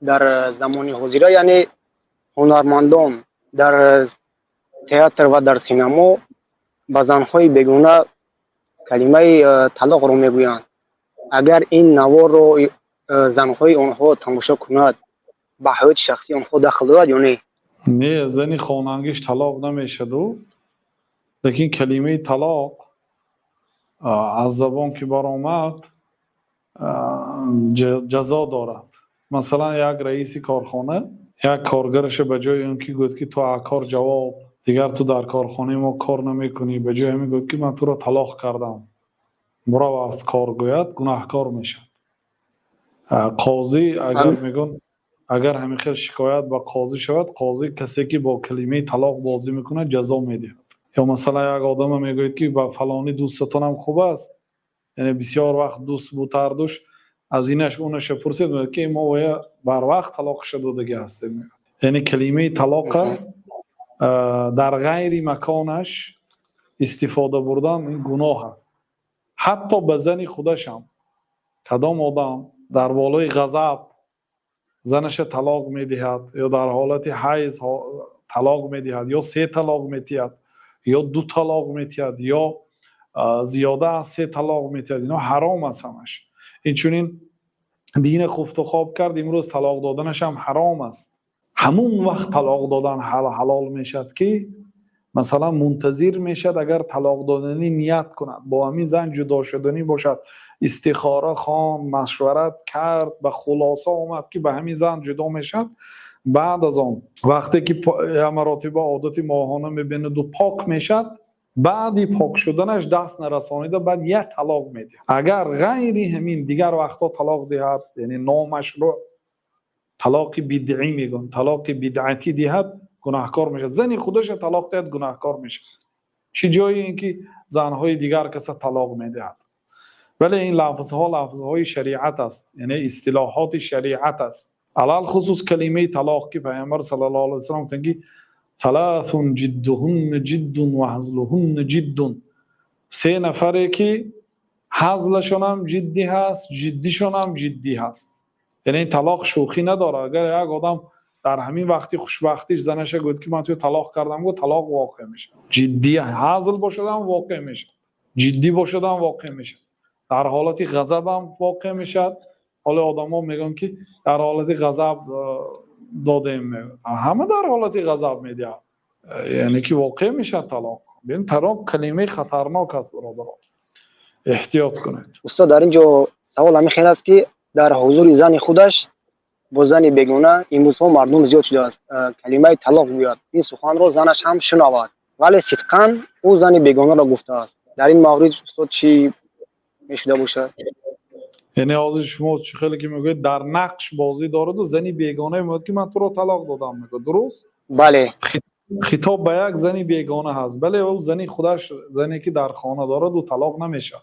در زمان حاضر یعنی هنرمندان در تئاتر و در سینما به زنهای بیگانه کلمه طلاق رو میگویند. اگر این نوار رو زنهای آنها تماشا کند به حیات شخصی آنها دخل دارد یا نه؟ نه، زنی خانگیش طلاق نمیشد، لیکن کلمه طلاق از زبان که برآمد جزا دارد. مثلا یک رئیس کارخانه یک کارگرش به جای اینکه گفت که تو کار جواب دیگر تو در کارخانه ما کار نمیکنی، به جای همین گفت که من تو را طلاق کردم، برو از کار گوید، گناهکار میشد. قاضی اگر میگن اگر همین خیر شکایت به قاضی شود، قاضی کسی که با کلمه طلاق بازی میکنه جزا میده. یا مثلا یک آدم میگوید که با فلانی دوستتون هم خوب است، یعنی بسیار وقت دوست بود هر دوش، از اینش اونش پرسید که ما باید بر وقت طلاق شده دیگه هستیم. یعنی کلمه طلاق در غیر مکانش استفاده بردن این گناه است. حتی به زن خودش هم کدام آدم در بالای غضب زنش طلاق میدهد یا در حالت حیض طلاق میدهد یا 3 طلاق میدهد یا 2 طلاق میدهد یا زیاده از 3 طلاق میدهد، اینا حرام است همش. این چونین دین خفت و خواب کرد امروز طلاق دادنش هم حرام است. همون وقت طلاق دادن حلال میشد که مثلا منتظر میشد اگر طلاق دادنی نیت کند، با همین زن جدا شدنی باشد، استخاره خوان، مشورت کرد، به خلاصه آمد که به همین زن جدا میشد. بعد از آن وقتی که مراتب عادت ماهانه میبیند و پاک میشد، بعدی پاک شدنش دست نرسانیده بعد یک طلاق میده. اگر غیر همین دیگر وقتا طلاق دهد، یعنی نامشروع طلاق بدعی میگن، طلاق بدعتی دهد، گناهکار میشه. زنی خودش طلاق دهد گناهکار میشه. چه جایی اینکه زنهای دیگر کس طلاق میدهد. ولی این لفظهای شریعت است، یعنی اصطلاحات شریعت است. علال خصوص کلمه طلاق که پیامبر صلی الله علیه و سلم تنگی 3 جدهن جد و هزلهن جد، 3 نفره که هزلشون هم جدی هست، جدیشون هم جدی هست. یعنی طلاق شوخی نداره. اگر یک آدم در همین وقتی خوشبختیش زنش گفت که من توی طلاق کردم، گفت طلاق واقع میشه. جدی هزل باشد هم واقع میشه، جدی باشد هم واقع میشه، در حالت غضب هم واقع میشد. حالا آدما میگن که در حالت غضب دادیم، همه در حالت غضب میدن، یعنی که واقع میشه طلاق. ببین طلاق کلمه خطرناک است برادران، احتیاط کنید. استاد در اینجا سوال همین خیلی است که در حضور زن خودش با زن بیگانه امروز ها مردم زیاد شده است کلمه طلاق گوید، این سخن را زنش هم شنود ولی صدقاً او زن بیگانه را گفته است. در این مورد استاد چی میشده باشه؟ یعنی از شما خیلی که میگوید در نقش بازی دارد و زنی بیگانه میگه که من تو را طلاق دادم، میگه درست؟ بله. خطاب به یک زنی بیگانه هست، بله او زنی خودش، زنی که در خانه دارد و طلاق نمیشه.